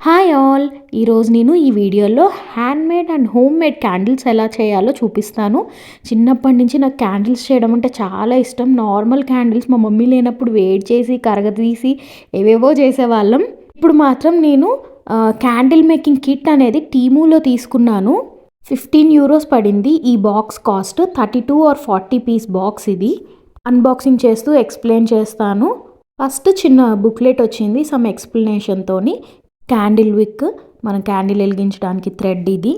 Hi all! ఈరోజు నేను ఈ వీడియోలో హ్యాండ్‌మేడ్ అండ్ హోమ్‌మేడ్ క్యాండిల్స్ ఎలా చేయాలో చూపిస్తాను. చిన్నప్పటి నుంచి నాకు క్యాండిల్స్ చేయడం అంటే చాలా ఇష్టం. నార్మల్ క్యాండిల్స్ మా మమ్మీ లేనప్పుడు వేడి చేసి, కరగదీసి ఏవేవో చేసేవాళ్ళం. ఇప్పుడు మాత్రం నేను క్యాండిల్ మేకింగ్ కిట్ అనేది టీమూలో తీసుకున్నాను. €15 పడింది. ఈ box cost 32 or 40 piece box ఇది. అన్బాక్సింగ్ చేస్తూ ఎక్స్‌ప్లెయిన్ చేస్తాను. ఫస్ట్ చిన్న బుక్లెట్ వచ్చింది సమ్ ఎక్స్‌ప్లనేషన్‌తోని. క్యాండిల్ విక్, మనం క్యాండిల్ వెలిగించడానికి థ్రెడ్ ఇది.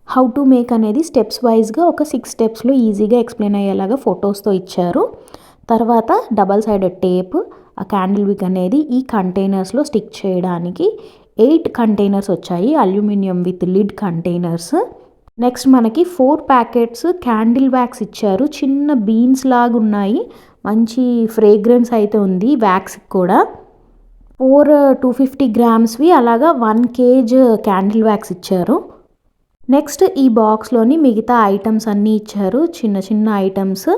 హౌ టు మేక్ అనేది స్టెప్స్ వైజ్గా ఒక 6 స్టెప్స్లో ఈజీగా ఎక్స్ప్లెయిన్ అయ్యేలాగా ఫొటోస్తో ఇచ్చారు. తర్వాత డబల్ సైడెడ్ టేప్, ఆ క్యాండిల్ విక్ అనేది ఈ కంటైనర్స్లో స్టిక్ చేయడానికి 8 కంటైనర్స్ వచ్చాయి, aluminium with lid containers. Next మనకి 4 ప్యాకెట్స్ క్యాండిల్ వ్యాక్స్ ఇచ్చారు. చిన్న బీన్స్ లాగా ఉన్నాయి, మంచి ఫ్రేగ్రెన్స్ అయితే ఉంది వ్యాక్స్ కూడా. 250 గ్రామ్స్వి, అలాగా 1 kg క్యాండిల్ వ్యాక్స్ ఇచ్చారు. నెక్స్ట్ ఈ బాక్స్లోని మిగతా ఐటమ్స్ అన్నీ ఇచ్చారు, చిన్న చిన్న ఐటమ్స్.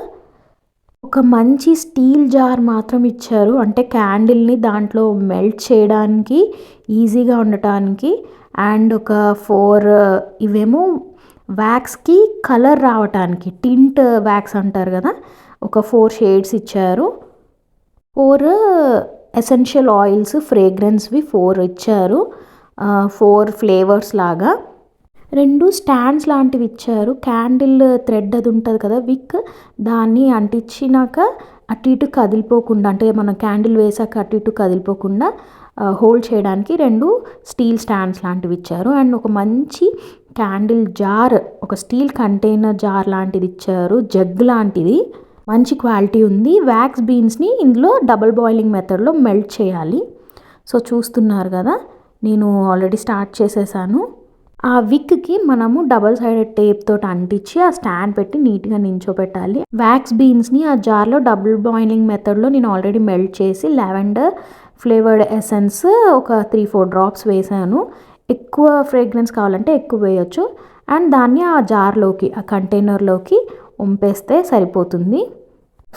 ఒక మంచి స్టీల్ జార్ మాత్రం ఇచ్చారు, అంటే క్యాండిల్ని దాంట్లో మెల్ట్ చేయడానికి ఈజీగా ఉండటానికి. అండ్ ఒక 4 ఇవేమో వ్యాక్స్కి కలర్ రావటానికి, టింట్ వ్యాక్స్ అంటారు కదా, ఒక 4 షేడ్స్ ఇచ్చారు. 4 ఎసెన్షియల్ ఆయిల్స్ ఫ్రేగ్రెన్స్వి 4 ఇచ్చారు, 4 ఫ్లేవర్స్ లాగా. 2 స్టాండ్స్ లాంటివి ఇచ్చారు. క్యాండిల్ థ్రెడ్ అది ఉంటుంది కదా, విక్, దాన్ని అంటించినాక అటు ఇటు కదిలిపోకుండా, అంటే మనం క్యాండిల్ వేసాక అటు ఇటు కదిలిపోకుండా హోల్డ్ చేయడానికి 2 స్టీల్ స్టాండ్స్ లాంటివి ఇచ్చారు. అండ్ ఒక మంచి క్యాండిల్ జార్, ఒక స్టీల్ కంటైనర్ జార్ లాంటిది ఇచ్చారు, జగ్ లాంటిది, మంచి క్వాలిటీ ఉంది. వ్యాక్స్ బీన్స్ని ఇందులో డబుల్ బాయిలింగ్ మెథడ్లో మెల్ట్ చేయాలి. సో చూస్తున్నారు కదా, నేను ఆల్రెడీ స్టార్ట్ చేసేసాను. ఆ విక్కి మనము డబల్ సైడెడ్ టేప్ తోటి అంటించి ఆ స్టాండ్ పెట్టి నీట్గా నించోపెట్టాలి. వ్యాక్స్ బీన్స్ని ఆ జార్లో డబుల్ బాయిలింగ్ మెథడ్లో నేను ఆల్రెడీ మెల్ట్ చేసి లావెండర్ ఫ్లేవర్డ్ ఎసెన్స్ ఒక 3-4 డ్రాప్స్ వేసాను. ఎక్కువ ఫ్రేగ్రెన్స్ కావాలంటే ఎక్కువ వేయొచ్చు. అండ్ దాన్ని ఆ జార్లోకి, ఆ కంటైనర్లోకి వంపేస్తే సరిపోతుంది.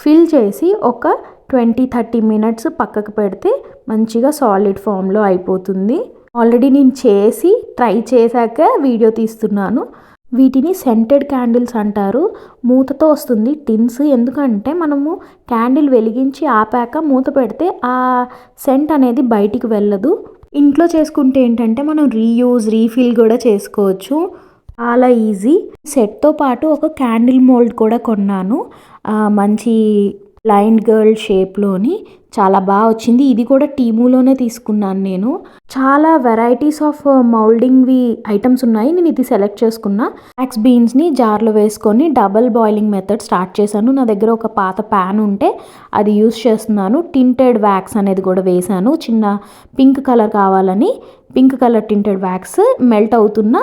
ఫిల్ చేసి ఒక 20-30 మినిట్స్ పక్కకు పెడితే మంచిగా సాలిడ్ ఫామ్లో అయిపోతుంది. ఆల్రెడీ నేను చేసి ట్రై చేశాక వీడియో తీస్తున్నాను. వీటిని సెంటెడ్ క్యాండిల్స్ అంటారు. మూతతో వస్తుంది టిన్స్, ఎందుకంటే మనము క్యాండిల్ వెలిగించి ఆపాక మూత పెడితే ఆ సెంట్ అనేది బయటికి వెళ్ళదు. ఇంట్లో చేసుకుంటే ఏంటంటే మనం రీఫిల్ కూడా చేసుకోవచ్చు, చాలా ఈజీ. సెట్తో పాటు ఒక క్యాండిల్ మోల్డ్ కూడా కొన్నాను, మంచి బ్లైండ్ గర్ల్ షేప్లోని, చాలా బాగా వచ్చింది. ఇది కూడా టీమూలోనే తీసుకున్నాను నేను. చాలా వెరైటీస్ ఆఫ్ మౌల్డింగ్వి ఐటమ్స్ ఉన్నాయి, నేను ఇది సెలెక్ట్ చేసుకున్నా. వ్యాక్స్ బీన్స్ని జార్లో వేసుకొని డబల్ బాయిలింగ్ మెథడ్ స్టార్ట్ చేశాను. నా దగ్గర ఒక పాత ప్యాన్ ఉంటే అది యూస్ చేస్తున్నాను. టింటెడ్ వ్యాక్స్ అనేది కూడా వేశాను, చిన్న పింక్ కలర్ కావాలని pink colour tinted wax melt అవుతున్న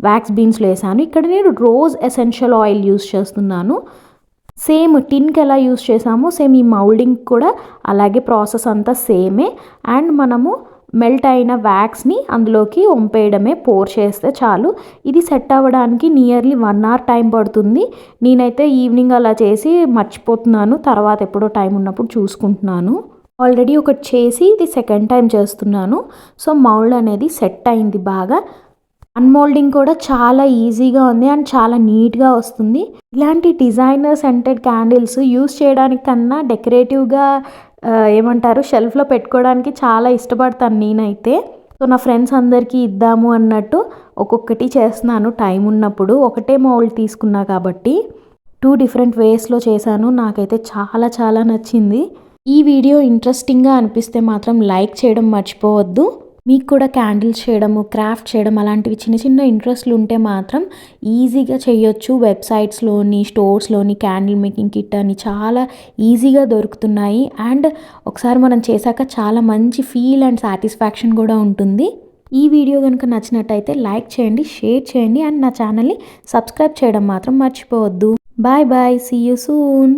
వ్యాక్స్ బీన్స్లో వేసాను. ఇక్కడ నేను రోజ్ ఎసెన్షియల్ ఆయిల్ యూస్ చేస్తున్నాను. సేమ్ టిన్కి ఎలా యూస్ చేసామో సేమ్ ఈ మౌల్డింగ్ కూడా అలాగే, ప్రాసెస్ అంతా సేమే. అండ్ మనము మెల్ట్ అయిన వ్యాక్స్ని అందులోకి వంపేయడమే, పోర్ చేస్తే చాలు. ఇది సెట్ అవ్వడానికి నియర్లీ 1 hour టైం పడుతుంది. నేనైతే ఈవినింగ్ అలా చేసి మర్చిపోతున్నాను, తర్వాత ఎప్పుడో టైం ఉన్నప్పుడు చూసుకుంటున్నాను. ఆల్రెడీ ఒకటి చేసి ఇది సెకండ్ టైం చేస్తున్నాను. సో మౌల్డ్ అనేది సెట్ అయింది బాగా. అన్మోల్డింగ్ కూడా చాలా ఈజీగా ఉంది అండ్ చాలా నీట్గా వస్తుంది. ఇలాంటి డిజైనర్ సెంటెడ్ క్యాండిల్స్ యూస్ చేయడానికి కన్నా డెకరేటివ్గా ఏమంటారు షెల్ఫ్లో పెట్టుకోవడానికి చాలా ఇష్టపడతాను నేనైతే. సో నా ఫ్రెండ్స్ అందరికీ ఇద్దాము అన్నట్టు ఒక్కొక్కటి చేస్తున్నాను టైం ఉన్నప్పుడు. ఒకటే మౌల్డ్ తీసుకున్నా కాబట్టి 2 డిఫరెంట్ వేస్లో చేశాను. నాకైతే చాలా చాలా నచ్చింది. ఈ వీడియో ఇంట్రెస్టింగ్గా అనిపిస్తే మాత్రం లైక్ చేయడం మర్చిపోవద్దు. మీకు కూడా క్యాండిల్స్ చేయడము, క్రాఫ్ట్ చేయడం అలాంటివి చిన్న చిన్న ఇంట్రెస్ట్లు ఉంటే మాత్రం ఈజీగా చేయొచ్చు. వెబ్సైట్స్లోని, స్టోర్స్లోని క్యాండిల్ మేకింగ్ కిట్ అని చాలా ఈజీగా దొరుకుతున్నాయి. అండ్ ఒకసారి మనం చేశాక చాలా మంచి ఫీల్ అండ్ సాటిస్ఫాక్షన్ కూడా ఉంటుంది. ఈ వీడియో కనుక నచ్చినట్టయితే లైక్ చేయండి, షేర్ చేయండి అండ్ నా ఛానల్ని సబ్స్క్రైబ్ చేయడం మాత్రం మర్చిపోవద్దు. Bye bye, see you soon.